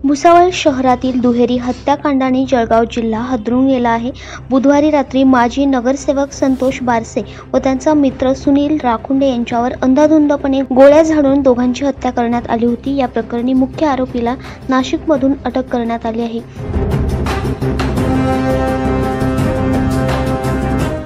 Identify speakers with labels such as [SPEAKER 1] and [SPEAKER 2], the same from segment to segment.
[SPEAKER 1] भुसावळ शहरातील दुहेरी हत्याकांडाने जळगाव जिल्हा हादरून गेला आहे। बुधवारी रात्री माजी नगरसेवक संतोष बारसे व त्यांचा मित्र सुनील राखुंडे यांच्यावर अंधाधुंदपणे गोळ्या झाडून दोघांची हत्या करण्यात आली होती। या प्रकरणी मुख्य आरोपीला नाशिकमधून अटक करण्यात आली आहे।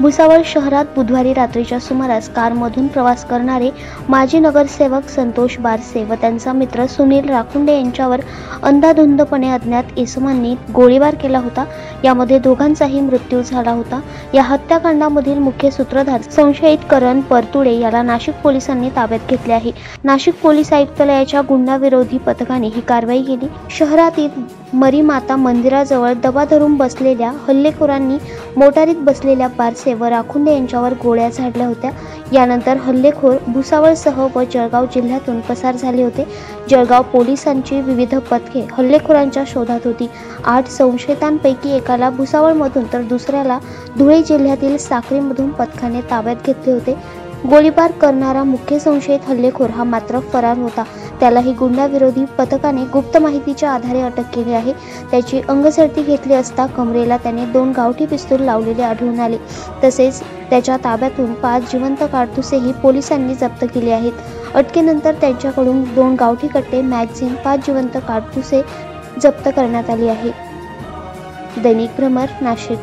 [SPEAKER 1] भुसावळ शहरात बुधवारी रात्रीच्या सुमारास कारमधून प्रवास करणारे माजी नगरसेवक संतोष बारसे व त्यांचा मित्र सुनील राखुंडे यांच्यावर अंधाधुंदपणे अज्ञात इसमांनी गोळीबार केला होता। यामध्ये दोघांचाही मृत्यू झाला होता। या हत्याकांडामधील मुख्य सूत्रधार संशयित करण परतुडे याला नाशिक पोलिसांनी ताब्यात घेतले आहे। नाशिक पोलीस आयुक्तालयाच्या गुन्हाविरोधी पथकाने ही कारवाई केली। शहरातील मरीमाता मंदिराजवळ दबा धरून बसलेल्या हल्लेखोरांनी मोटारीत बसलेल्या बारसे व राखुंडे यांच्यावर गोळ्या झाडल्या होत्या। यानंतर हल्लेखोर भुसावळसह व जळगाव जिल्ह्यातून पसार झाले होते। जळगाव पोलिसांची विविध पथके हल्लेखोरांच्या शोधात होती। 8 संशयितांपैकी एकाला भुसावळमधून तर दुसऱ्याला धुळे जिल्ह्यातील साक्रीमधून पथकाने ताब्यात घेतले होते। गोळीबार करणारा मुख्य संशयित हल्लेखोर हा मात्र फरार होता। त्यालाही गुन्हाविरोधी पथकाने गुप्त माहितीच्या आधारे अटक केली आहे। त्याची अंगझडती घेतली असता कमरेला त्याने 2 गावठी पिस्तूल लावलेले आढळून आले। तसेच त्याच्या ताब्यातून 5 जिवंत काडतुसेही पोलिसांनी जप्त केली आहेत। अटकेनंतर त्यांच्याकडून 2 गावठी कट्टे, मॅगझिन, 5 जिवंत काडतुसे जप्त करण्यात आली आहे। दैनिक भ्रमर, नाशिक।